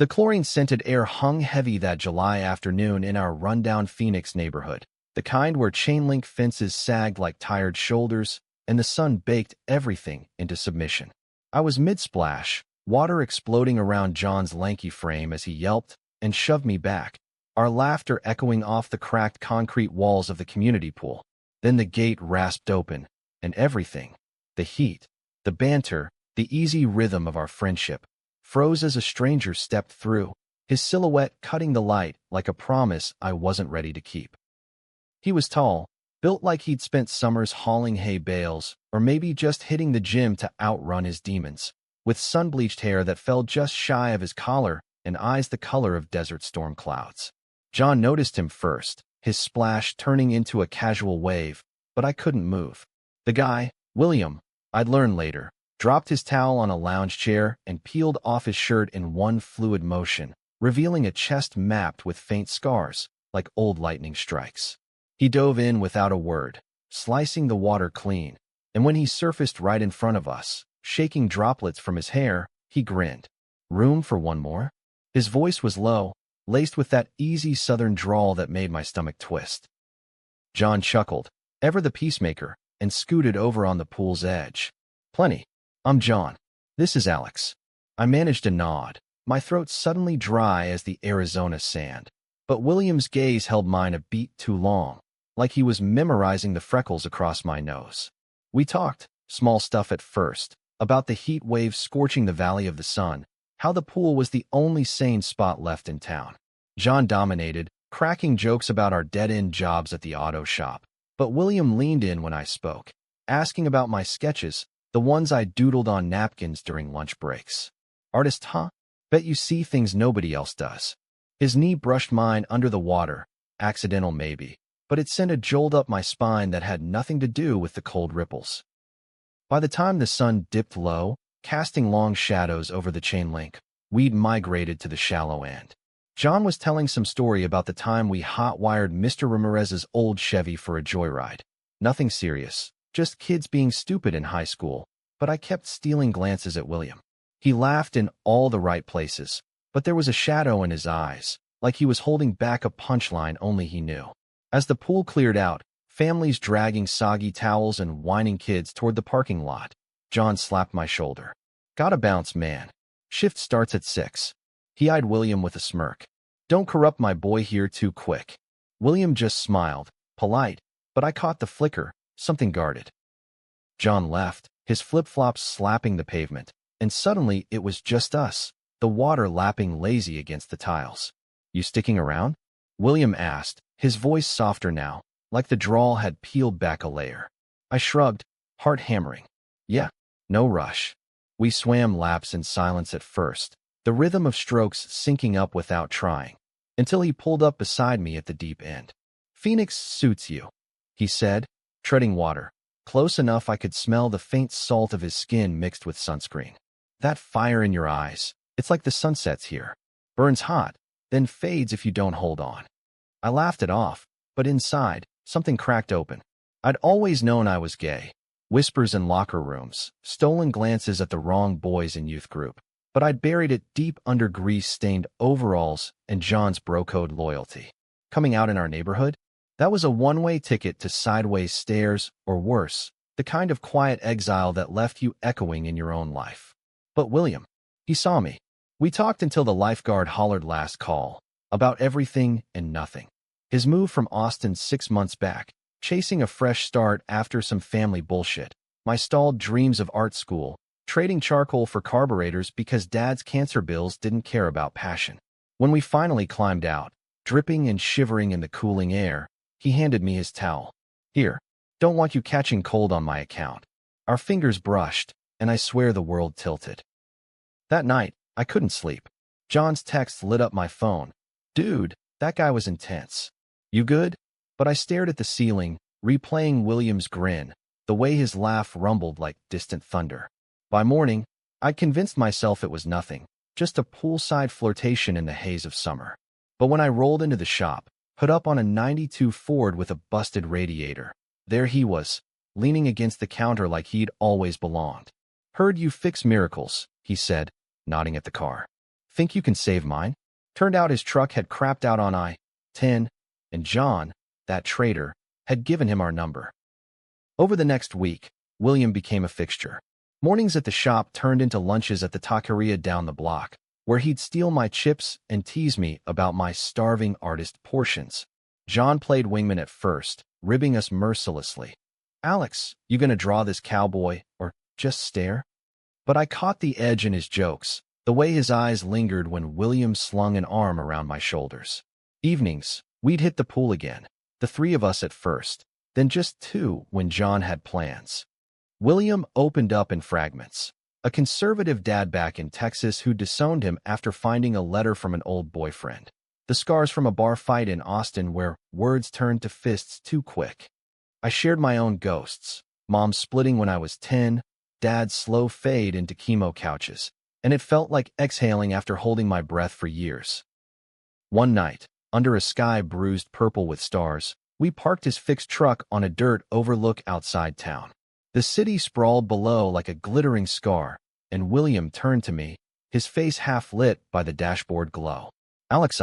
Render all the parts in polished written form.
The chlorine-scented air hung heavy that July afternoon in our rundown Phoenix neighborhood, the kind where chain-link fences sagged like tired shoulders and the sun baked everything into submission. I was mid-splash, water exploding around John's lanky frame as he yelped and shoved me back, our laughter echoing off the cracked concrete walls of the community pool. Then the gate rasped open, and everything, the heat, the banter, the easy rhythm of our friendship, froze as a stranger stepped through, his silhouette cutting the light like a promise I wasn't ready to keep. He was tall, built like he'd spent summers hauling hay bales, or maybe just hitting the gym to outrun his demons, with sun-bleached hair that fell just shy of his collar and eyes the color of desert storm clouds. John noticed him first, his splash turning into a casual wave, but I couldn't move. The guy, William, I'd learn later, dropped his towel on a lounge chair and peeled off his shirt in one fluid motion, revealing a chest mapped with faint scars, like old lightning strikes. He dove in without a word, slicing the water clean, and when he surfaced right in front of us, shaking droplets from his hair, he grinned. "Room for one more?" His voice was low, laced with that easy southern drawl that made my stomach twist. John chuckled, ever the peacemaker, and scooted over on the pool's edge. "Plenty. I'm John. This is Alex." I managed a nod, my throat suddenly dry as the Arizona sand. But William's gaze held mine a beat too long, like he was memorizing the freckles across my nose. We talked, small stuff at first, about the heat waves scorching the Valley of the Sun, how the pool was the only sane spot left in town. John dominated, cracking jokes about our dead-end jobs at the auto shop. But William leaned in when I spoke, asking about my sketches, the ones I doodled on napkins during lunch breaks. "Artist, huh? Bet you see things nobody else does." His knee brushed mine under the water, accidental maybe, but it sent a jolt up my spine that had nothing to do with the cold ripples. By the time the sun dipped low, casting long shadows over the chain link, we'd migrated to the shallow end. John was telling some story about the time we hot-wired Mr. Ramirez's old Chevy for a joyride. Nothing serious, just kids being stupid in high school, but I kept stealing glances at William. He laughed in all the right places, but there was a shadow in his eyes, like he was holding back a punchline only he knew. As the pool cleared out, families dragging soggy towels and whining kids toward the parking lot, John slapped my shoulder. "Gotta bounce, man. Shift starts at 6. He eyed William with a smirk. "Don't corrupt my boy here too quick." William just smiled, polite, but I caught the flicker, something guarded. John left, his flip-flops slapping the pavement, and suddenly it was just us, the water lapping lazy against the tiles. "You sticking around?" William asked, his voice softer now, like the drawl had peeled back a layer. I shrugged, heart hammering. "Yeah, no rush." We swam laps in silence at first, the rhythm of strokes syncing up without trying, until he pulled up beside me at the deep end. "Phoenix suits you," he said, treading water, close enough I could smell the faint salt of his skin mixed with sunscreen. "That fire in your eyes, it's like the sunsets here. Burns hot, then fades if you don't hold on." I laughed it off, but inside, something cracked open. I'd always known I was gay. Whispers in locker rooms, stolen glances at the wrong boys in youth group. But I'd buried it deep under grease-stained overalls and John's bro-code loyalty. Coming out in our neighborhood? That was a one-way ticket to sideways stares, or worse, the kind of quiet exile that left you echoing in your own life. But William, he saw me. We talked until the lifeguard hollered last call, about everything and nothing. His move from Austin 6 months back, chasing a fresh start after some family bullshit, my stalled dreams of art school, trading charcoal for carburetors because Dad's cancer bills didn't care about passion. When we finally climbed out, dripping and shivering in the cooling air, he handed me his towel. "Here, don't want you catching cold on my account." Our fingers brushed, and I swear the world tilted. That night, I couldn't sleep. John's text lit up my phone. "Dude, that guy was intense. You good?" But I stared at the ceiling, replaying William's grin, the way his laugh rumbled like distant thunder. By morning, I'd convinced myself it was nothing, just a poolside flirtation in the haze of summer. But when I rolled into the shop, put up on a '92 Ford with a busted radiator, there he was, leaning against the counter like he'd always belonged. "Heard you fix miracles," he said, nodding at the car. Think you can save mine? Turned out his truck had crapped out on I-10, and John, that traitor, had given him our number. Over the next week, William became a fixture. Mornings at the shop turned into lunches at the taqueria down the block, where he'd steal my chips and tease me about my starving artist portions. John played wingman at first, ribbing us mercilessly. "Alex, you gonna draw this cowboy, or just stare?" But I caught the edge in his jokes, the way his eyes lingered when William slung an arm around my shoulders. Evenings, we'd hit the pool again, the three of us at first, then just two when John had plans. William opened up in fragments. A conservative dad back in Texas who disowned him after finding a letter from an old boyfriend. The scars from a bar fight in Austin where words turned to fists too quick. I shared my own ghosts. Mom splitting when I was 10, Dad's slow fade into chemo couches, and it felt like exhaling after holding my breath for years. One night, under a sky bruised purple with stars, we parked his fixed truck on a dirt overlook outside town. The city sprawled below like a glittering scar, and William turned to me, his face half lit by the dashboard glow. "Alex,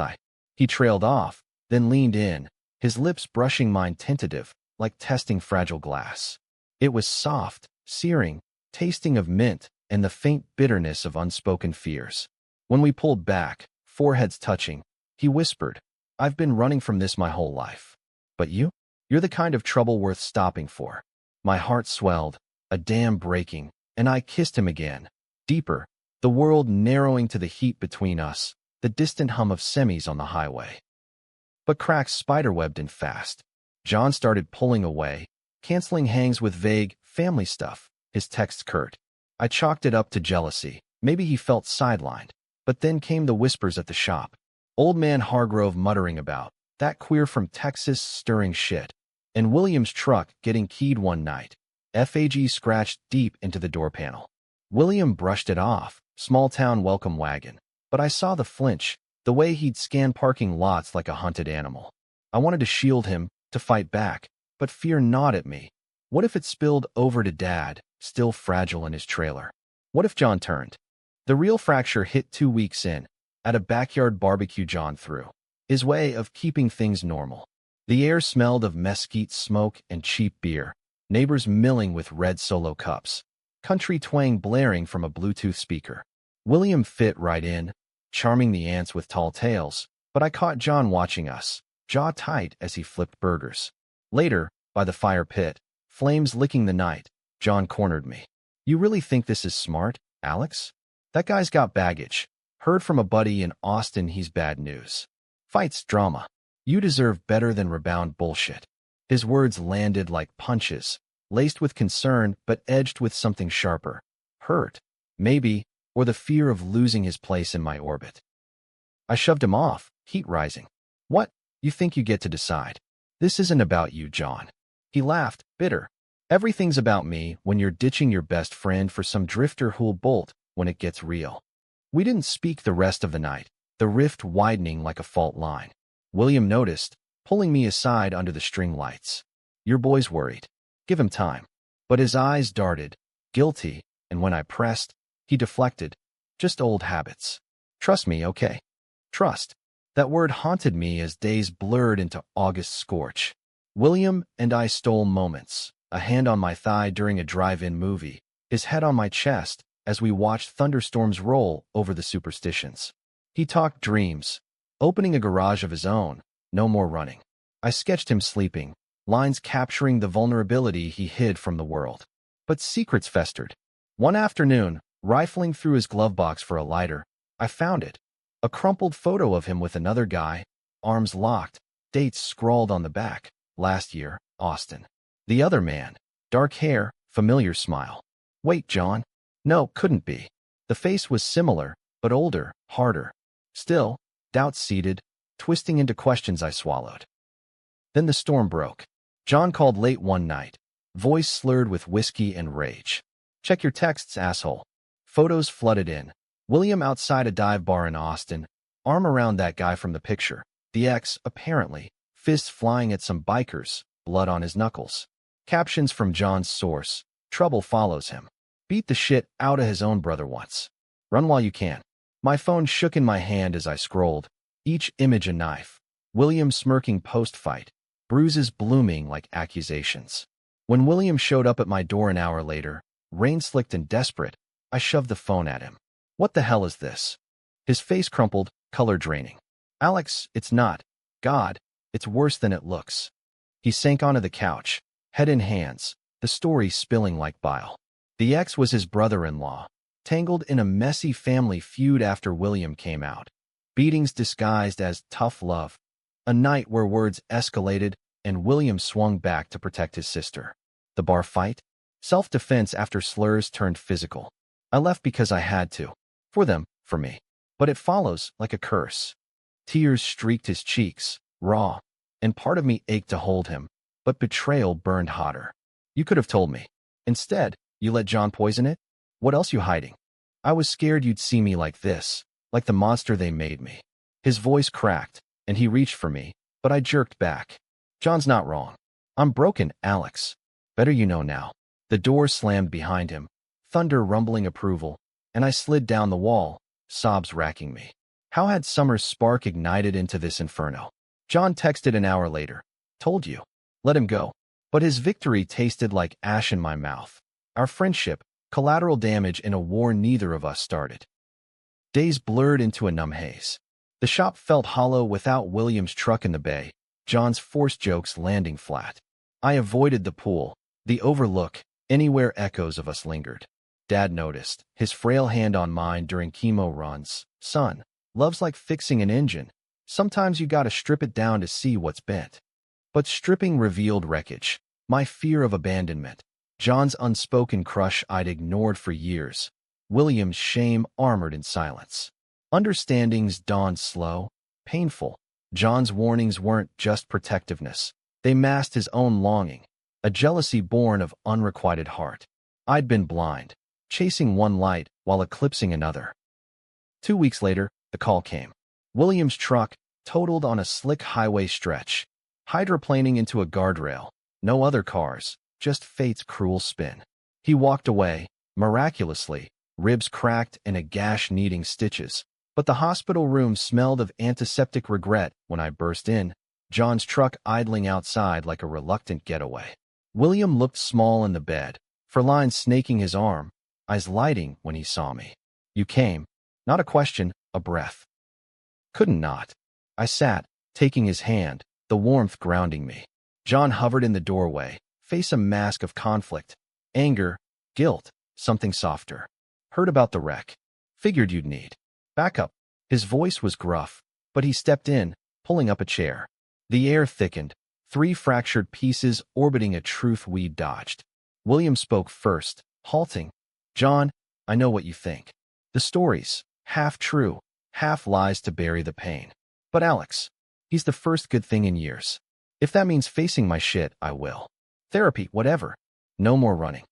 He trailed off, then leaned in, his lips brushing mine tentative, like testing fragile glass. It was soft, searing, tasting of mint and the faint bitterness of unspoken fears. When we pulled back, foreheads touching, he whispered, "I've been running from this my whole life. But you? You're the kind of trouble worth stopping for." My heart swelled, a dam breaking, and I kissed him again, deeper, the world narrowing to the heat between us, the distant hum of semis on the highway. But cracks spiderwebbed in fast. John started pulling away, canceling hangs with vague family stuff, his texts curt. I chalked it up to jealousy. Maybe he felt sidelined. But then came the whispers at the shop. Old man Hargrove muttering about that queer from Texas stirring shit, and William's truck getting keyed one night. FAG scratched deep into the door panel. William brushed it off, small town welcome wagon. But I saw the flinch, the way he'd scan parking lots like a hunted animal. I wanted to shield him, to fight back, but fear gnawed at me. What if it spilled over to Dad, still fragile in his trailer? What if John turned? The real fracture hit 2 weeks in, at a backyard barbecue John threw. His way of keeping things normal. The air smelled of mesquite smoke and cheap beer, neighbors milling with red Solo cups, country twang blaring from a Bluetooth speaker. William fit right in, charming the ants with tall tales, but I caught John watching us, jaw tight as he flipped burgers. Later, by the fire pit, flames licking the night, John cornered me. "You really think this is smart, Alex? That guy's got baggage. Heard from a buddy in Austin he's bad news. Fights drama. You deserve better than rebound bullshit." His words landed like punches, laced with concern but edged with something sharper. Hurt, maybe, or the fear of losing his place in my orbit. I shoved him off, heat rising. "What? You think you get to decide? This isn't about you, John." He laughed, bitter. "Everything's about me when you're ditching your best friend for some drifter who'll bolt when it gets real." We didn't speak the rest of the night, the rift widening like a fault line. William noticed, pulling me aside under the string lights. "Your boy's worried. Give him time." But his eyes darted, guilty, and when I pressed, he deflected. "Just old habits. Trust me, okay?" Trust. That word haunted me as days blurred into August scorch. William and I stole moments, a hand on my thigh during a drive-in movie, his head on my chest as we watched thunderstorms roll over the superstitions. He talked dreams, opening a garage of his own, no more running. I sketched him sleeping, lines capturing the vulnerability he hid from the world. But secrets festered. One afternoon, rifling through his glove box for a lighter, I found it. A crumpled photo of him with another guy, arms locked, dates scrawled on the back. Last year, Austin. The other man, dark hair, familiar smile. Wait, John. No, couldn't be. The face was similar, but older, harder. Still, doubts seeded, twisting into questions I swallowed. Then the storm broke. John called late one night, voice slurred with whiskey and rage. "Check your texts, asshole." Photos flooded in. William outside a dive bar in Austin, arm around that guy from the picture. The ex, apparently, fists flying at some bikers, blood on his knuckles. Captions from John's source, "Trouble follows him. Beat the shit out of his own brother once. Run while you can." My phone shook in my hand as I scrolled, each image a knife. William smirking post-fight, bruises blooming like accusations. When William showed up at my door an hour later, rain-slicked and desperate, I shoved the phone at him. What the hell is this? His face crumpled, color draining. Alex, it's not. God, it's worse than it looks. He sank onto the couch, head in hands, the story spilling like bile. The ex was his brother-in-law, tangled in a messy family feud after William came out. Beatings disguised as tough love. A night where words escalated and William swung back to protect his sister. The bar fight? Self-defense after slurs turned physical. I left because I had to. For them, for me. But it follows like a curse. Tears streaked his cheeks, raw, and part of me ached to hold him, but betrayal burned hotter. You could have told me. Instead, you let John poison it? What else you hiding? I was scared you'd see me like this, like the monster they made me. His voice cracked, and he reached for me, but I jerked back. John's not wrong. I'm broken, Alex. Better you know now. The door slammed behind him, thunder rumbling approval, and I slid down the wall, sobs racking me. How had Summer's spark ignited into this inferno? John texted an hour later. Told you. Let him go. But his victory tasted like ash in my mouth. Our friendship, collateral damage in a war neither of us started. Days blurred into a numb haze. The shop felt hollow without William's truck in the bay, John's forced jokes landing flat. I avoided the pool, the overlook, anywhere echoes of us lingered. Dad noticed, his frail hand on mine during chemo runs. Son, love's like fixing an engine. Sometimes you gotta strip it down to see what's bent. But stripping revealed wreckage, my fear of abandonment, John's unspoken crush I'd ignored for years, William's shame armored in silence. Understandings dawned slow, painful. John's warnings weren't just protectiveness. They masked his own longing, a jealousy born of unrequited heart. I'd been blind, chasing one light while eclipsing another. 2 weeks later, the call came. William's truck, totaled on a slick highway stretch, hydroplaning into a guardrail. No other cars, just fate's cruel spin. He walked away, miraculously, ribs cracked and a gash needing stitches. But the hospital room smelled of antiseptic regret when I burst in, John's truck idling outside like a reluctant getaway. William looked small in the bed, Fräulein snaking his arm, eyes lighting when he saw me. You came. Not a question, a breath. Couldn't not. I sat, taking his hand, the warmth grounding me. John hovered in the doorway, face a mask of conflict, anger, guilt, something softer. Heard about the wreck. Figured you'd need backup. His voice was gruff, but he stepped in, pulling up a chair. The air thickened, 3 fractured pieces orbiting a truth we'd dodged. William spoke first, halting. John, I know what you think. The stories, half true, half lies to bury the pain. But Alex, he's the first good thing in years. If that means facing my shit, I will. Therapy, whatever. No more running.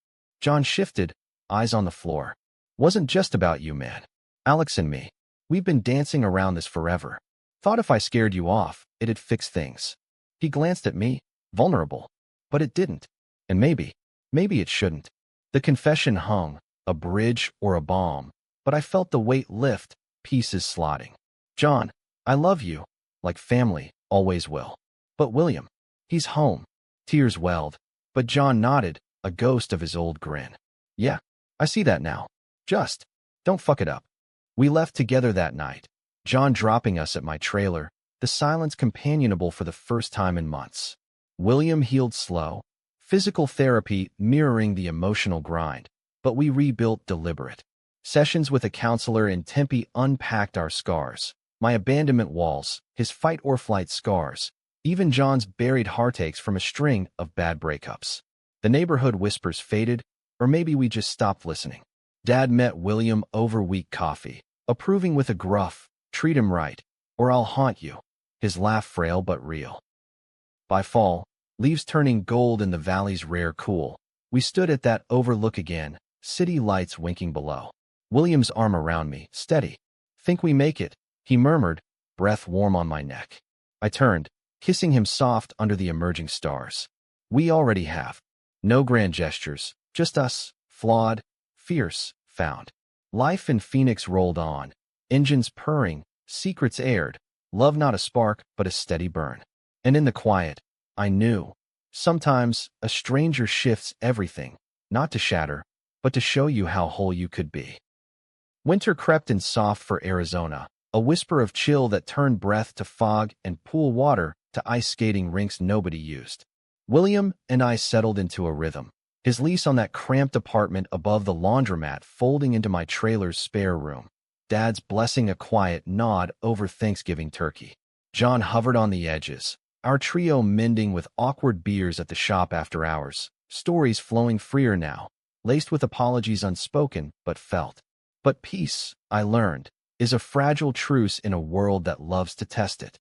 John shifted, eyes on the floor. Wasn't just about you, man. Alex and me. We've been dancing around this forever. Thought if I scared you off, it'd fix things. He glanced at me, vulnerable. But it didn't. And maybe it shouldn't. The confession hung, a bridge or a bomb, but I felt the weight lift, pieces slotting. John, I love you, like family, always will. But William, he's home. Tears welled, but John nodded, a ghost of his old grin. Yeah, I see that now. Just, don't fuck it up. We left together that night, John dropping us at my trailer, the silence companionable for the first time in months. William healed slow, physical therapy mirroring the emotional grind, but we rebuilt deliberate. Sessions with a counselor in Tempe unpacked our scars, my abandonment walls, his fight-or-flight scars, even John's buried heartaches from a string of bad breakups. The neighborhood whispers faded, or maybe we just stopped listening. Dad met William over weak coffee, approving with a gruff, treat him right, or I'll haunt you, his laugh frail but real. By fall, leaves turning gold in the valley's rare cool, we stood at that overlook again, city lights winking below. William's arm around me, steady. Think we make it, he murmured, breath warm on my neck. I turned, kissing him soft under the emerging stars. We already have. No grand gestures, just us, flawed, fierce, found. Life in Phoenix rolled on, engines purring, secrets aired, love not a spark but a steady burn. And in the quiet, I knew. Sometimes a stranger shifts everything, not to shatter, but to show you how whole you could be. Winter crept in soft for Arizona, a whisper of chill that turned breath to fog and pool water to ice skating rinks nobody used. William and I settled into a rhythm, his lease on that cramped apartment above the laundromat folding into my trailer's spare room. Dad's blessing a quiet nod over Thanksgiving turkey. John hovered on the edges, our trio mending with awkward beers at the shop after hours, stories flowing freer now, laced with apologies unspoken but felt. But peace, I learned, is a fragile truce in a world that loves to test it.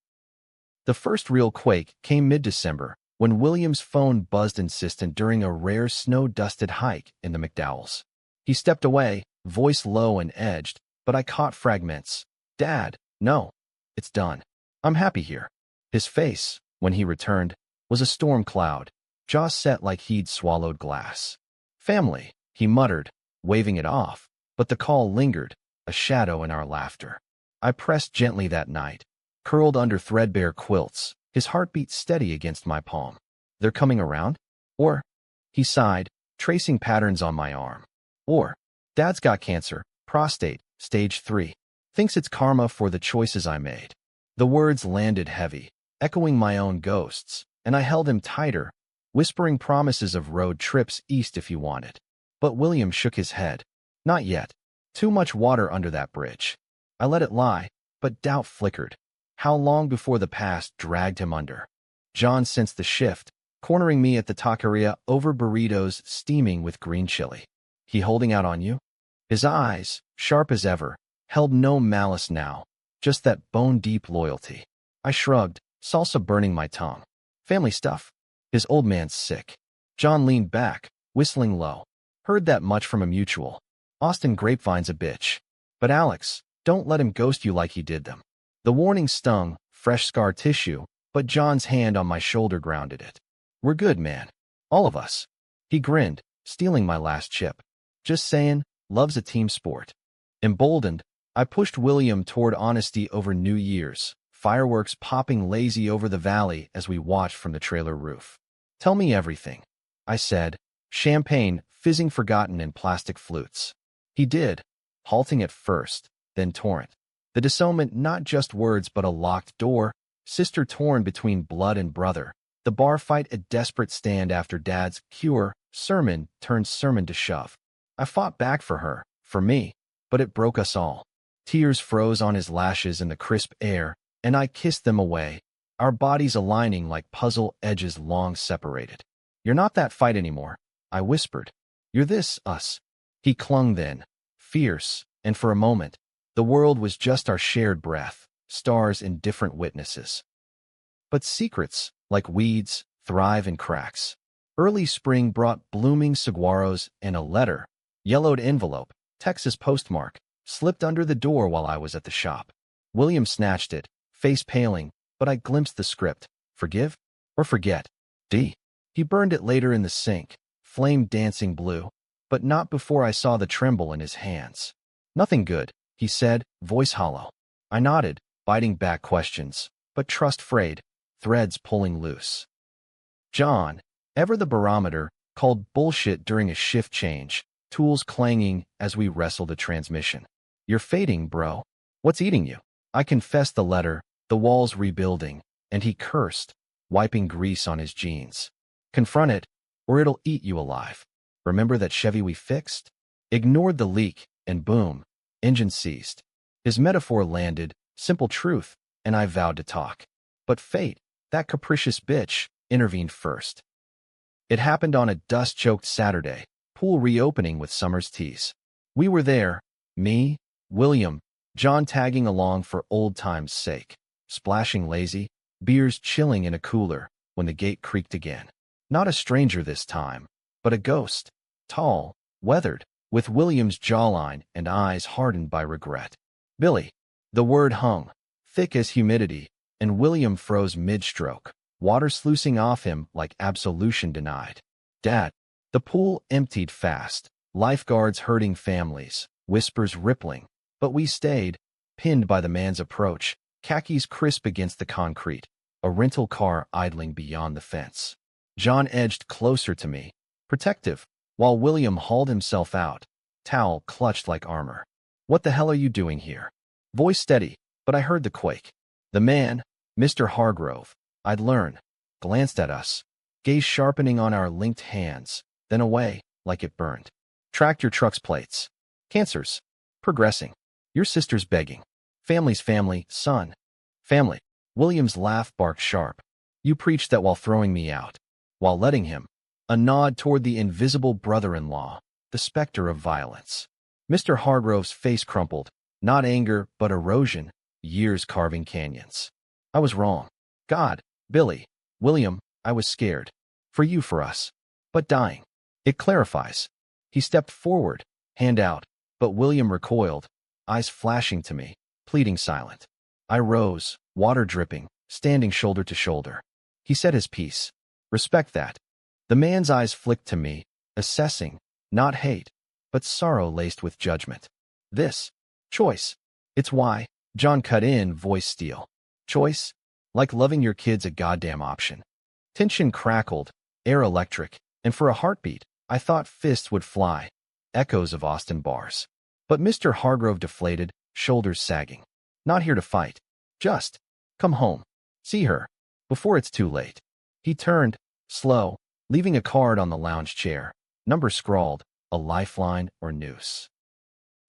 The first real quake came mid-December, when William's phone buzzed insistent during a rare snow-dusted hike in the McDowells. He stepped away, voice low and edged, but I caught fragments. "Dad, no. It's done. I'm happy here." His face, when he returned, was a storm cloud, jaw set like he'd swallowed glass. "Family," he muttered, waving it off, but the call lingered, a shadow in our laughter. I pressed gently that night, curled under threadbare quilts, his heartbeat steady against my palm. "They're coming around?" Or, he sighed, tracing patterns on my arm. Or, "Dad's got cancer, prostate, stage 3. Thinks it's karma for the choices I made." The words landed heavy, echoing my own ghosts, and I held him tighter, whispering promises of road trips east if he wanted. But William shook his head. "Not yet. Too much water under that bridge." I let it lie, but doubt flickered. How long before the past dragged him under? John sensed the shift, cornering me at the taqueria over burritos steaming with green chili. "He holding out on you?" His eyes, sharp as ever, held no malice now, just that bone-deep loyalty. I shrugged, salsa burning my tongue. "Family stuff. His old man's sick." John leaned back, whistling low. "Heard that much from a mutual. Austin Grapevine's a bitch. But Alex, don't let him ghost you like he did them." The warning stung, fresh scar tissue, but John's hand on my shoulder grounded it. "We're good, man. All of us." He grinned, stealing my last chip. "Just saying, love's a team sport." Emboldened, I pushed William toward honesty over New Year's, fireworks popping lazy over the valley as we watched from the trailer roof. "Tell me everything," I said, champagne fizzing forgotten in plastic flutes. He did, halting at first, then torrent. The disownment, not just words but a locked door, sister torn between blood and brother, the bar fight a desperate stand after Dad's cure, sermon turned sermon to shove. I fought back for her, for me, but it broke us all. Tears froze on his lashes in the crisp air, and I kissed them away, our bodies aligning like puzzle edges long separated. "You're not that fight anymore," I whispered. "You're this, us." He clung then, fierce, and for a moment, the world was just our shared breath, stars in different witnesses. But secrets, like weeds, thrive in cracks. Early spring brought blooming saguaros and a letter, yellowed envelope, Texas postmark, slipped under the door while I was at the shop. William snatched it, face paling, but I glimpsed the script. "Forgive or forget, D." He burned it later in the sink, flame dancing blue, but not before I saw the tremble in his hands. "Nothing good," he said, voice hollow. I nodded, biting back questions, but trust frayed, threads pulling loose. John, ever the barometer, called bullshit during a shift change, tools clanging as we wrestled a transmission. "You're fading, bro. What's eating you?" I confessed the letter, the walls rebuilding, and he cursed, wiping grease on his jeans. "Confront it, or it'll eat you alive. Remember that Chevy we fixed?" Ignored the leak, and boom, engine seized. His metaphor landed, simple truth, and I vowed to talk. But fate, that capricious bitch, intervened first. It happened on a dust-choked Saturday, pool reopening with summer's teas. We were there, me, William, John tagging along for old time's sake, splashing lazy, beers chilling in a cooler, when the gate creaked again. Not a stranger this time, but a ghost, tall, weathered, with William's jawline and eyes hardened by regret. "Billy." The word hung, thick as humidity, and William froze mid-stroke, water sluicing off him like absolution denied. "Dad." The pool emptied fast, lifeguards herding families, whispers rippling, but we stayed, pinned by the man's approach, khakis crisp against the concrete, a rental car idling beyond the fence. John edged closer to me, protective, while William hauled himself out, towel clutched like armor. "What the hell are you doing here?" Voice steady, but I heard the quake. The man, Mr. Hargrove, I'd learn, glanced at us, gaze sharpening on our linked hands, then away, like it burned. "Tracked your truck's plates. Cancers. Progressing. Your sister's begging. Family's family, son. Family." William's laugh barked sharp. "You preached that while throwing me out." While letting him. A nod toward the invisible brother-in-law, the specter of violence. Mr. Hargrove's face crumpled, not anger, but erosion, years carving canyons. "I was wrong. God, Billy, William, I was scared. For you, for us. But dying. It clarifies." He stepped forward, hand out, but William recoiled, eyes flashing to me, pleading silent. I rose, water dripping, standing shoulder to shoulder. He said his piece. "Respect that." The man's eyes flicked to me, assessing, not hate, but sorrow laced with judgment. "This. Choice. It's why." John cut in, voice steel. "Choice? Like loving your kid's a goddamn option." Tension crackled, air electric, and for a heartbeat, I thought fists would fly. Echoes of Austin bars. But Mr. Hargrove deflated, shoulders sagging. "Not here to fight. Just come home. See her. Before it's too late." He turned, slow, leaving a card on the lounge chair, number scrawled, a lifeline or noose.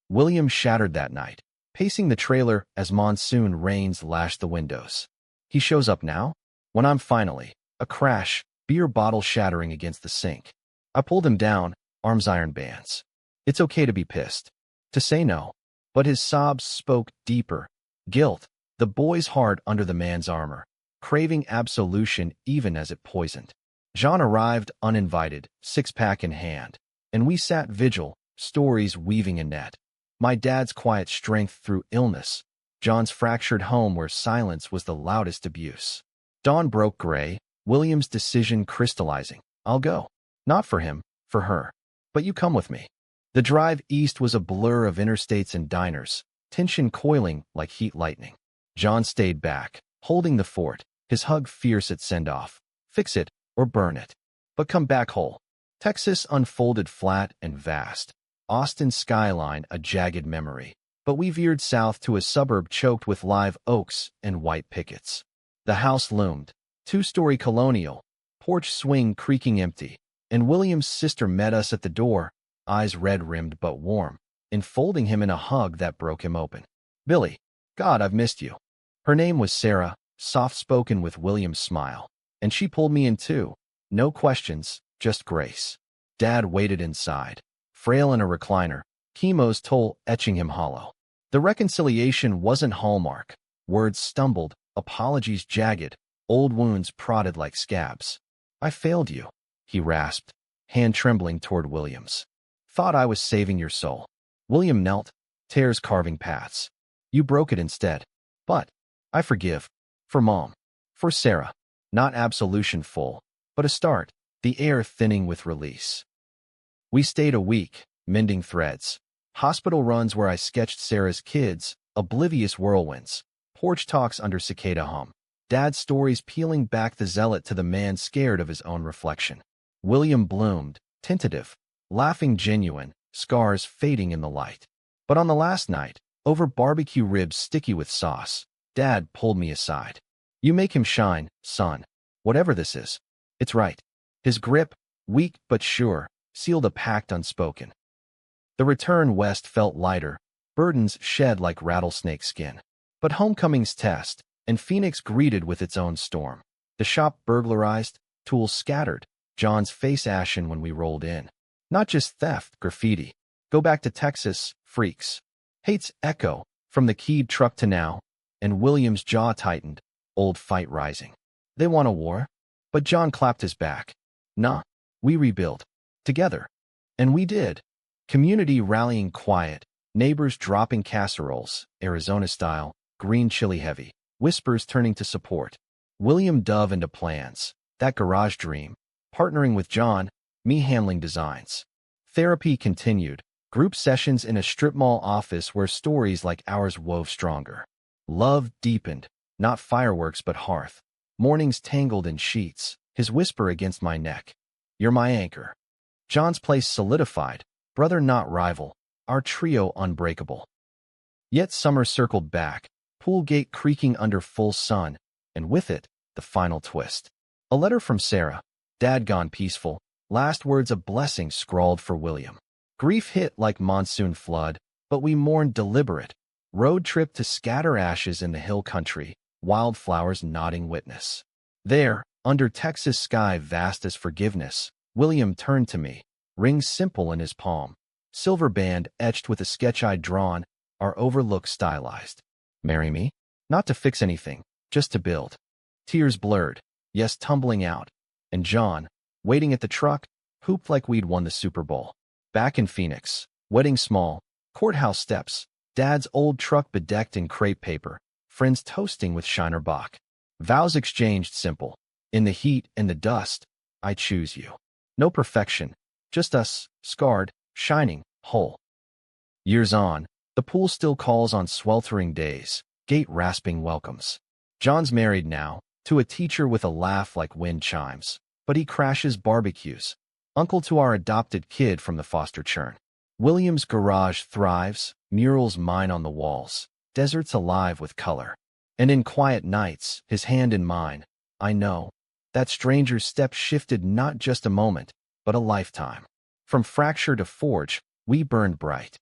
William shattered that night, pacing the trailer as monsoon rains lashed the windows. He shows up now? When I'm finally, a crash, beer bottle shattering against the sink. I pulled him down, arms iron bands. It's okay to be pissed, to say no. But his sobs spoke deeper. Guilt, the boy's heart under the man's armor, craving absolution even as it poisoned. John arrived uninvited, six-pack in hand, and we sat vigil, stories weaving a net. My dad's quiet strength through illness, John's fractured home where silence was the loudest abuse. Dawn broke gray, William's decision crystallizing. I'll go. Not for him, for her. But you come with me. The drive east was a blur of interstates and diners, tension coiling like heat lightning. John stayed back, holding the fort, his hug fierce at send-off. Fix it, or burn it. But come back whole. Texas unfolded flat and vast. Austin's skyline a jagged memory. But we veered south to a suburb choked with live oaks and white pickets. The house loomed, two-story colonial, porch swing creaking empty, and William's sister met us at the door, eyes red-rimmed but warm, enfolding him in a hug that broke him open. "Billy, God, I've missed you." Her name was Sarah, soft-spoken with William's smile, and she pulled me in too. No questions, just grace. Dad waited inside, frail in a recliner, chemo's toll etching him hollow. The reconciliation wasn't Hallmark. Words stumbled, apologies jagged, old wounds prodded like scabs. "I failed you," he rasped, hand trembling toward William's. "Thought I was saving your soul." William knelt, tears carving paths. "You broke it instead. But I forgive. For Mom. For Sarah. Not absolution full, but a start, the air thinning with release." We stayed a week, mending threads. Hospital runs where I sketched Sarah's kids, oblivious whirlwinds. Porch talks under cicada hum. Dad's stories peeling back the zealot to the man scared of his own reflection. William bloomed, tentative, laughing genuine, scars fading in the light. But on the last night, over barbecue ribs sticky with sauce, Dad pulled me aside. "You make him shine, son. Whatever this is. It's right." His grip, weak but sure, sealed a pact unspoken. The return west felt lighter, burdens shed like rattlesnake skin. But homecoming's test, and Phoenix greeted with its own storm. The shop burglarized, tools scattered, John's face ashen when we rolled in. Not just theft, graffiti. Go back to Texas, freaks. Hate's echo, from the keyed truck to now, and William's jaw tightened, old fight rising. "They want a war?" But John clapped his back. "Nah, we rebuild. Together." And we did. Community rallying quiet, neighbors dropping casseroles, Arizona style, green chili heavy, whispers turning to support. William dove into plans, that garage dream, partnering with John, me handling designs. Therapy continued, Group sessions in a strip mall office where stories like ours wove stronger. Love deepened, not fireworks but hearth. Mornings tangled in sheets, his whisper against my neck. You're my anchor. John's place solidified, brother not rival, our trio unbreakable. Yet summer circled back, pool gate creaking under full sun, and with it, the final twist. A letter from Sarah, dad gone peaceful, last words a blessing scrawled for William. Grief hit like monsoon flood, but we mourned deliberate. Road trip to scatter ashes in the hill country, wildflowers nodding witness. There, under Texas sky vast as forgiveness, William turned to me, ring simple in his palm. Silver band etched with a sketch I'd drawn, our overlook stylized. Marry me? Not to fix anything, just to build. Tears blurred, yes tumbling out. And John, waiting at the truck, hooped like we'd won the Super Bowl. Back in Phoenix, wedding small, courthouse steps, dad's old truck bedecked in crepe paper, friends toasting with Shiner Bock. Vows exchanged simple. In the heat and the dust, I choose you. No perfection, just us, scarred, shining, whole. Years on, the pool still calls on sweltering days, gate rasping welcomes. John's married now, to a teacher with a laugh like wind chimes, but he crashes barbecues. Uncle to our adopted kid from the foster churn. William's garage thrives, murals mine on the walls, deserts alive with color. And in quiet nights, his hand in mine, I know, that stranger's step shifted not just a moment, but a lifetime. From fracture to forge, we burned bright.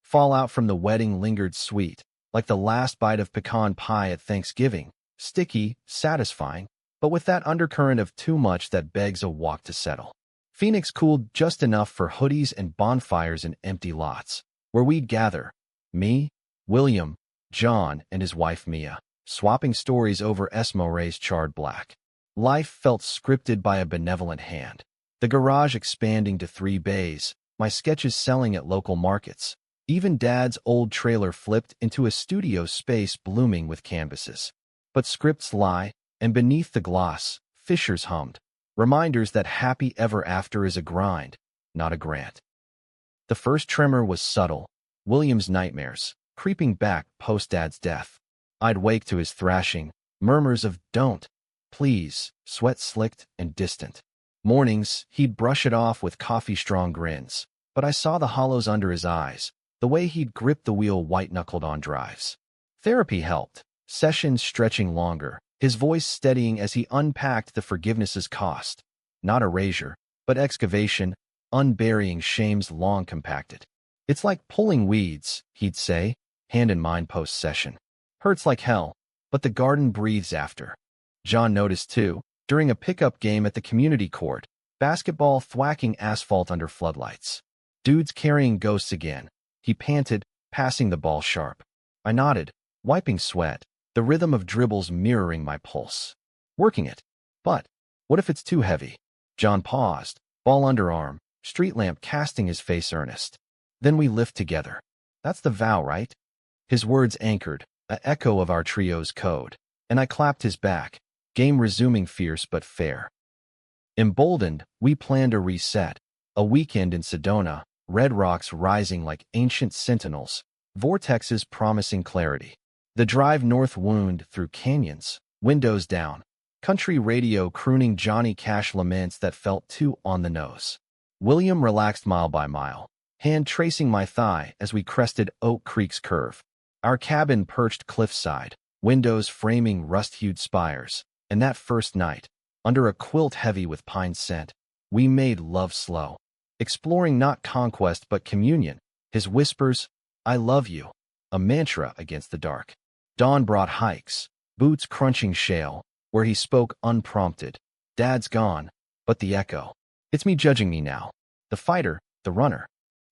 Fallout from the wedding lingered sweet, like the last bite of pecan pie at Thanksgiving, sticky, satisfying, but with that undercurrent of too much that begs a walk to settle. Phoenix cooled just enough for hoodies and bonfires in empty lots, where we'd gather, me, William, John, and his wife Mia, swapping stories over Esmore's charred black. Life felt scripted by a benevolent hand. The garage expanding to 3 bays, my sketches selling at local markets. Even Dad's old trailer flipped into a studio space blooming with canvases. But scripts lie, and beneath the gloss, fishers hummed. Reminders that happy ever after is a grind, not a grant. The first tremor was subtle, William's nightmares, creeping back post-Dad's death. I'd wake to his thrashing, murmurs of don't, please, sweat slicked and distant. Mornings, he'd brush it off with coffee-strong grins, but I saw the hollows under his eyes, the way he'd grip the wheel white-knuckled on drives. Therapy helped, sessions stretching longer, his voice steadying as he unpacked the forgiveness's cost. Not erasure, but excavation, unburying shames long compacted. It's like pulling weeds, he'd say, hand in mind post-session. Hurts like hell, but the garden breathes after. John noticed too, during a pickup game at the community court, basketball thwacking asphalt under floodlights. Dudes carrying ghosts again. He panted, passing the ball sharp. I nodded, wiping sweat, the rhythm of dribbles mirroring my pulse. Working it. But what if it's too heavy? John paused, ball underarm, street lamp casting his face earnest. Then we lift together. That's the vow, right? His words anchored, an echo of our trio's code. And I clapped his back, game resuming fierce but fair. Emboldened, we planned a reset. A weekend in Sedona, red rocks rising like ancient sentinels, vortexes promising clarity. The drive north wound through canyons, windows down, country radio crooning Johnny Cash laments that felt too on the nose. William relaxed mile by mile, hand tracing my thigh as we crested Oak Creek's curve. Our cabin perched cliffside, windows framing rust-hued spires, and that first night, under a quilt heavy with pine scent, we made love slow, exploring not conquest but communion, his whispers, I love you, a mantra against the dark. Dawn brought hikes, boots crunching shale, where he spoke unprompted. Dad's gone, but the echo. It's me judging me now. The fighter, the runner.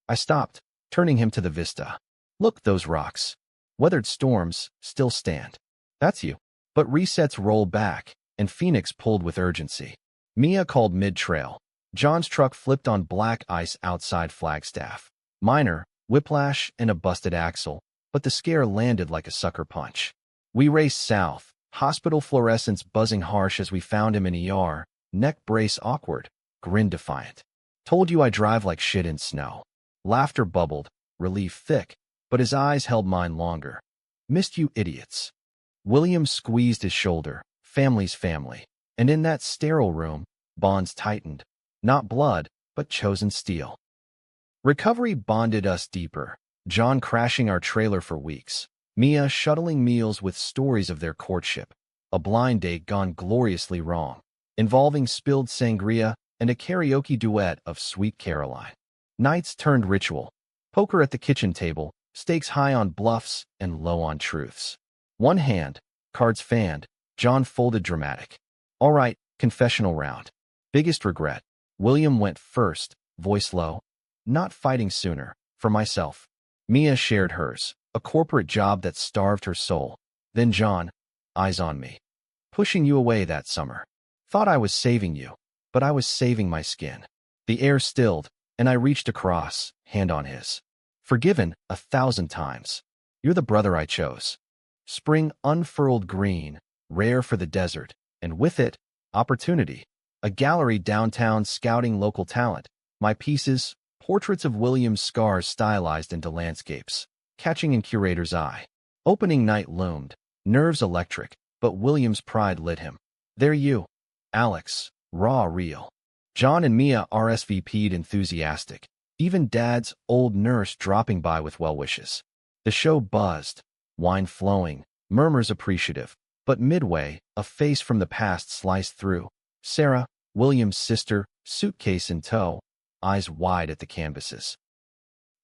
I stopped, turning him to the vista. Look, those rocks. Weathered storms still stand. That's you. But resets roll back, and Phoenix pulled with urgency. Mia called mid-trail. John's truck flipped on black ice outside Flagstaff. Minor, whiplash, and a busted axle, but the scare landed like a sucker punch. We raced south, hospital fluorescents buzzing harsh as we found him in ER, neck brace awkward, grin defiant. Told you I drive like shit in snow. Laughter bubbled, relief thick, but his eyes held mine longer. Missed you idiots. William squeezed his shoulder. Family's family. And in that sterile room, bonds tightened. Not blood, but chosen steel. Recovery bonded us deeper. John crashing our trailer for weeks. Mia shuttling meals with stories of their courtship. A blind date gone gloriously wrong, involving spilled sangria and a karaoke duet of Sweet Caroline. Nights turned ritual. Poker at the kitchen table, stakes high on bluffs and low on truths. One hand, cards fanned, John folded dramatic. All right, confessional round. Biggest regret. William went first, voice low. Not fighting sooner, for myself. Mia shared hers, a corporate job that starved her soul. Then John, eyes on me. Pushing you away that summer. Thought I was saving you, but I was saving my skin. The air stilled, and I reached across, hand on his. Forgiven 1,000 times. You're the brother I chose. Spring unfurled green, rare for the desert, and with it, opportunity. A gallery downtown scouting local talent. My pieces, portraits of William's scars stylized into landscapes, catching in curator's eye. Opening night loomed, nerves electric, but William's pride lit him. There you, Alex, raw real. John and Mia RSVP'd enthusiastic, even Dad's old nurse dropping by with well wishes. The show buzzed, wine flowing, murmurs appreciative, but midway, a face from the past sliced through. Sarah, William's sister, suitcase in tow, eyes wide at the canvases.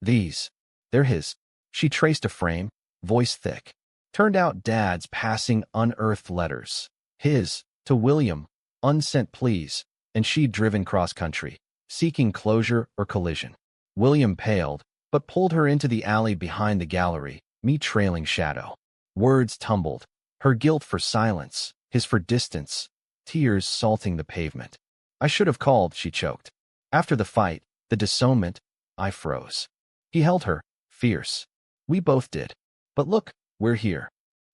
They're his. She traced a frame, voice thick. Turned out Dad's passing unearthed letters. His, to William, unsent pleas, and she'd driven cross-country, seeking closure or collision. William paled, but pulled her into the alley behind the gallery, me trailing shadow. Words tumbled, her guilt for silence, his for distance, tears salting the pavement. I should have called, she choked. After the fight, the disownment, I froze. He held her, fierce. We both did. But look, we're here.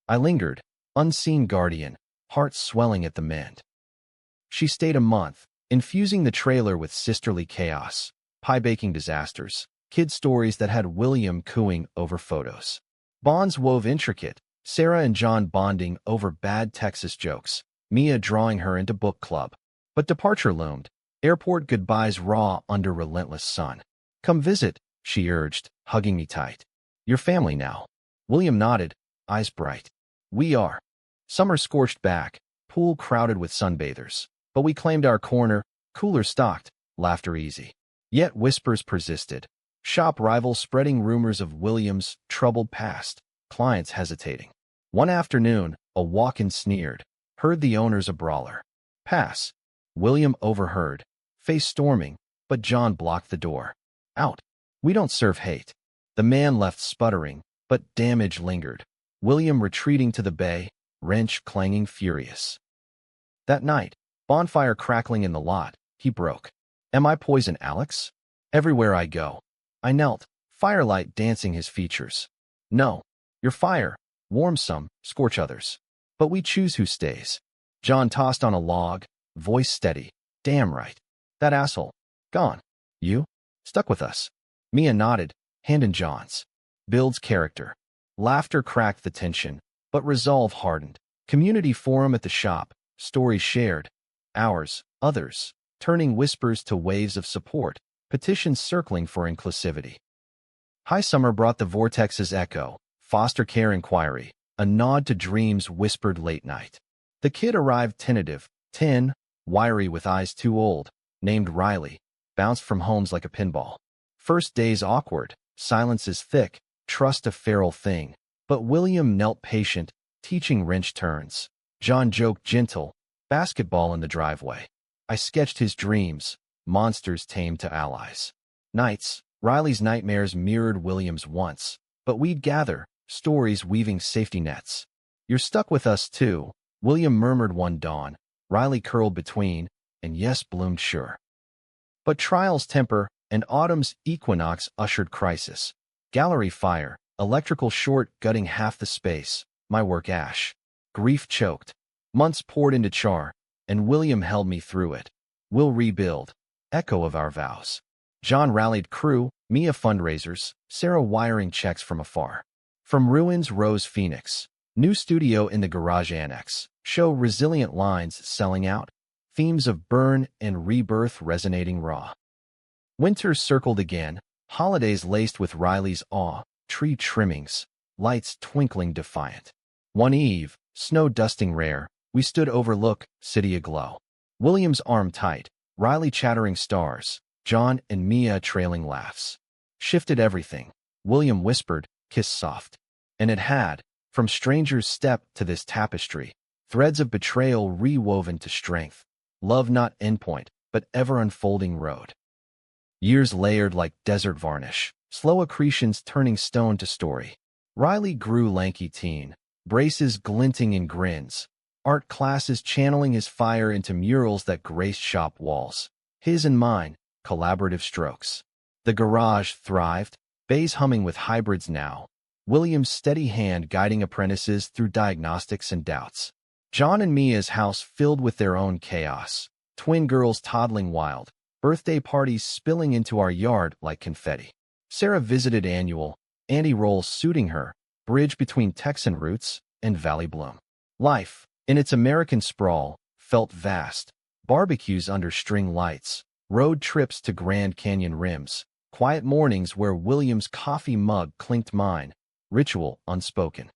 I lingered, unseen guardian, heart swelling at the mend. She stayed a month, infusing the trailer with sisterly chaos, pie-baking disasters, kid stories that had William cooing over photos. Bonds wove intricate, Sarah and John bonding over bad Texas jokes, Mia drawing her into book club. But departure loomed, airport goodbyes raw under relentless sun. Come visit, she urged, hugging me tight. Your family now. William nodded, eyes bright. We are. Summer scorched back, pool crowded with sunbathers. But we claimed our corner, cooler stocked, laughter easy. Yet whispers persisted. Shop rivals spreading rumors of William's troubled past, clients hesitating. One afternoon, a walk-in sneered. Heard the owner's a brawler. Pass. William overheard. Face storming, but John blocked the door. Out. We don't serve hate. The man left sputtering, but damage lingered. William retreating to the bay, wrench clanging furious. That night, bonfire crackling in the lot, he broke. Am I poison, Alex? Everywhere I go. I knelt, firelight dancing his features. No. You're fire. Warm some, scorch others. But we choose who stays. John tossed on a log, voice steady. Damn right. That asshole. Gone. You? Stuck with us. Mia nodded, hand in John's. Builds character. Laughter cracked the tension, but resolve hardened. Community forum at the shop, stories shared. Ours, others, turning whispers to waves of support, petitions circling for inclusivity. High summer brought the vortex's echo, foster care inquiry, a nod to dreams whispered late night. The kid arrived tentative, 10, wiry with eyes too old, named Riley, bounced from homes like a pinball. First days awkward, silence is thick, trust a feral thing. But William knelt patient, teaching wrench turns. John joked gentle, basketball in the driveway. I sketched his dreams, monsters tamed to allies. Nights, Riley's nightmares mirrored William's once, but we'd gather, stories weaving safety nets. You're stuck with us too, William murmured one dawn. Riley curled between, and yes bloomed sure. But trials temper, and autumn's equinox ushered crisis. Gallery fire, electrical short gutting half the space, my work ash. Grief choked. Months poured into char, and William held me through it. We'll rebuild. Echo of our vows. John rallied crew, Mia fundraisers, Sarah wiring checks from afar. From ruins rose Phoenix. New studio in the garage annex. Show resilient lines selling out. Themes of burn and rebirth resonating raw. Winter circled again. Holidays laced with Riley's awe. Tree trimmings. Lights twinkling defiant. One eve, snow dusting rare. We stood overlook, city aglow. William's arm tight. Riley chattering stars. John and Mia trailing laughs. Shifted everything. William whispered, kiss soft. And it had, from stranger's step to this tapestry, threads of betrayal rewoven to strength. Love not endpoint, but ever-unfolding road. Years layered like desert varnish, slow accretions turning stone to story. Riley grew lanky teen, braces glinting in grins, art classes channeling his fire into murals that graced shop walls. His and mine, collaborative strokes. The garage thrived, bays humming with hybrids now. William's steady hand guiding apprentices through diagnostics and doubts. John and Mia's house filled with their own chaos. Twin girls toddling wild, birthday parties spilling into our yard like confetti. Sarah visited annual, Andy Rolls suiting her, bridge between Texan roots and Valley Bloom. Life, in its American sprawl, felt vast. Barbecues under string lights, road trips to Grand Canyon rims, quiet mornings where William's coffee mug clinked mine, ritual unspoken.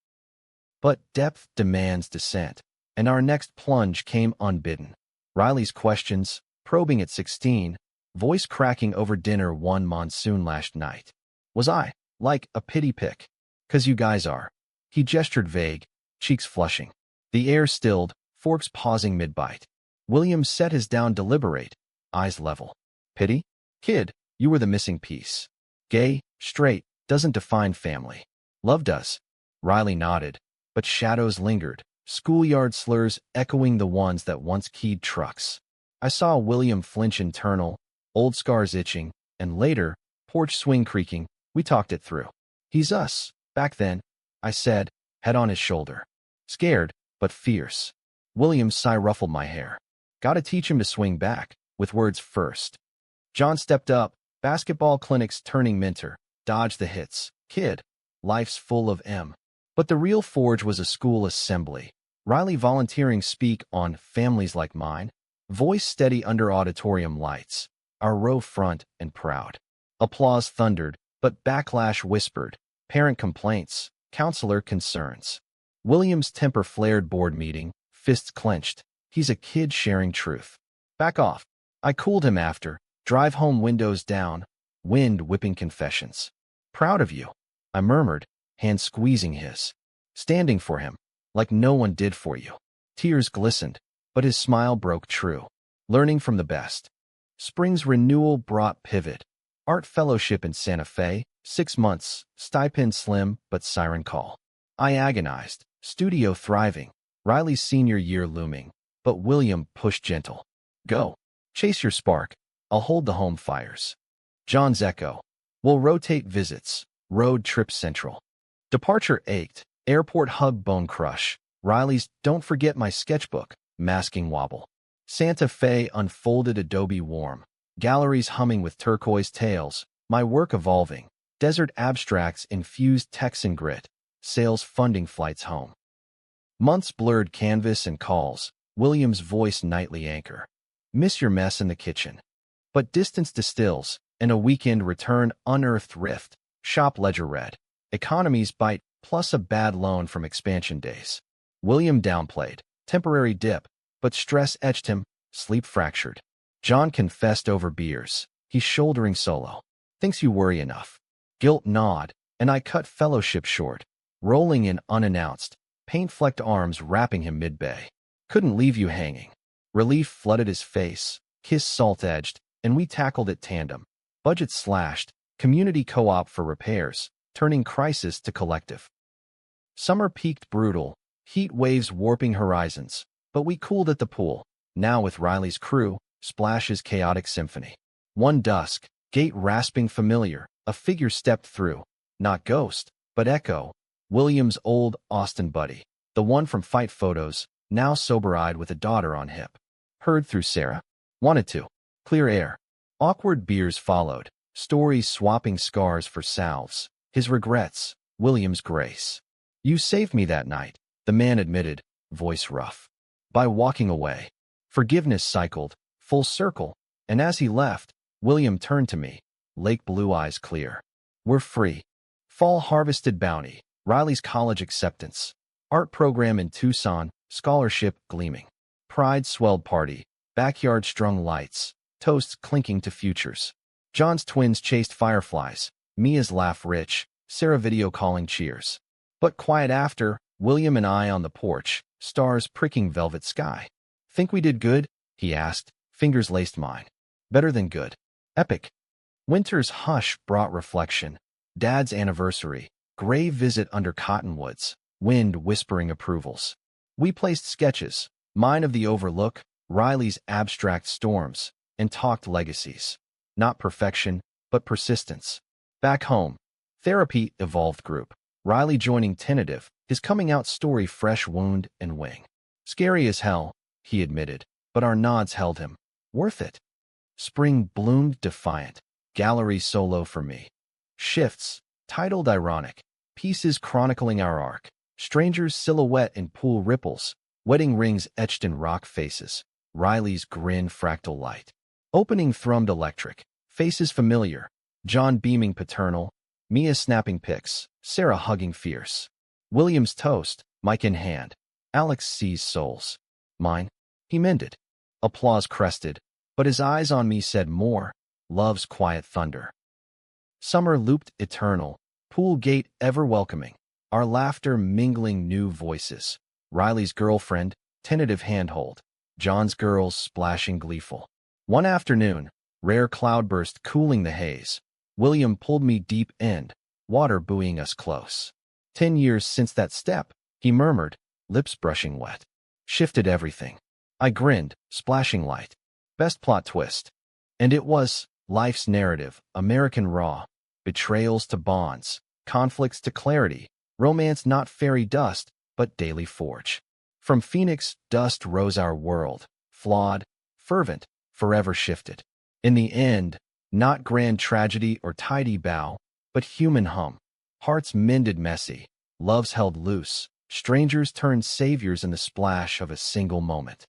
But depth demands descent, and our next plunge came unbidden. Riley's questions, probing at 16, voice cracking over dinner one monsoon last night. Was I, like, a pity pick? 'Cause you guys are. He gestured vague, cheeks flushing. The air stilled, forks pausing mid-bite. William set his down deliberate, eyes level. Pity? Kid, you were the missing piece. Gay, straight, doesn't define family. Love does. Riley nodded, but shadows lingered, schoolyard slurs echoing the ones that once keyed trucks. I saw William flinch internal, old scars itching, and later, porch swing creaking, we talked it through. He's us, back then, I said, head on his shoulder. Scared, but fierce. William's sigh ruffled my hair. Gotta teach him to swing back, with words first. John stepped up, basketball clinics turning mentor, dodge the hits. Kid, life's full of M. But the real forge was a school assembly. Riley volunteering speak on families like mine, voice steady under auditorium lights, our row front and proud. Applause thundered, but backlash whispered, parent complaints, counselor concerns. William's temper flared board meeting, fists clenched. He's a kid sharing truth. Back off. I cooled him after, drive home windows down, wind whipping confessions. Proud of you, I murmured, hand squeezing his. Standing for him, like no one did for you. Tears glistened, but his smile broke true. Learning from the best. Spring's renewal brought pivot. Art fellowship in Santa Fe, 6 months, stipend slim but siren call. I agonized, studio thriving, Riley's senior year looming, but William pushed gentle. Go. Chase your spark. I'll hold the home fires. John's echo. We'll rotate visits. Road trip central. Departure ached. Airport hug bone crush. Riley's don't forget my sketchbook. Masking wobble. Santa Fe unfolded Adobe warm. Galleries humming with turquoise tales. My work evolving. Desert abstracts infused Texan grit. Sales funding flights home. Months blurred canvas and calls. William's voice nightly anchor. Miss your mess in the kitchen. But distance distills, and a weekend return unearthed rift. Shop ledger read. Economies bite, plus a bad loan from expansion days. William downplayed. Temporary dip, but stress etched him, sleep fractured. John confessed over beers. He's shouldering solo. Thinks you worry enough. Guilt gnawed, and I cut fellowship short. Rolling in unannounced, paint-flecked arms wrapping him mid-bay. Couldn't leave you hanging. Relief flooded his face, kiss salt-edged, and we tackled it tandem. Budget slashed, community co-op for repairs, turning crisis to collective. Summer peaked brutal, heat waves warping horizons, but we cooled at the pool, now with Riley's crew, Splash's chaotic symphony. One dusk, gate rasping familiar, a figure stepped through, not ghost, but echo, William's old Austin buddy, the one from Fight Photos, now sober-eyed with a daughter on hip. Heard through Sarah. Wanted to. Clear air. Awkward beers followed, Stories swapping scars for salves. His regrets. William's grace. You saved me that night, the man admitted, voice rough. By walking away. Forgiveness cycled, full circle, and as he left, William turned to me, lake blue eyes clear. We're free. Fall harvested bounty. Riley's college acceptance. Art program in Tucson, scholarship gleaming. Pride swelled party. Backyard strung lights. Toasts clinking to futures. John's twins chased fireflies. Mia's laugh rich. Sarah video calling cheers. But quiet after, William and I on the porch, stars pricking velvet sky. Think we did good? He asked, fingers laced mine. Better than good. Epic. Winter's hush brought reflection. Dad's anniversary. Grave visit under cottonwoods. Wind whispering approvals. We placed sketches. Mine of the overlook, Riley's abstract storms, and talked legacies. Not perfection, but persistence. Back home. Therapy evolved group. Riley joining tentative, his coming out story fresh wound and wing. Scary as hell, he admitted, but our nods held him. Worth it. Spring bloomed defiant. Gallery solo for me. Shifts, titled ironic. Pieces chronicling our arc. Strangers silhouette in pool ripples. Wedding rings etched in rock faces. Riley's grin fractal light. Opening thrummed electric. Faces familiar. John beaming paternal. Mia snapping pics. Sarah hugging fierce. William's toast, mic in hand. Alex sees souls. Mine? He mended. Applause crested, but his eyes on me said more. Love's quiet thunder. Summer looped eternal. Pool gate ever welcoming. Our laughter mingling new voices. Riley's girlfriend, tentative handhold. John's girls splashing gleeful. One afternoon, rare cloudburst cooling the haze. William pulled me deep end, water buoying us close. 10 years since that step, he murmured, lips brushing wet. Shifted everything. I grinned, splashing light. Best plot twist. And it was life's narrative, American raw. Betrayals to bonds, conflicts to clarity, romance not fairy dust, but daily forge. From Phoenix, dust rose our world, flawed, fervent, forever shifted. In the end, not grand tragedy or tidy bow, but human hum. Hearts mended messy, loves held loose, strangers turned saviors in the splash of a single moment.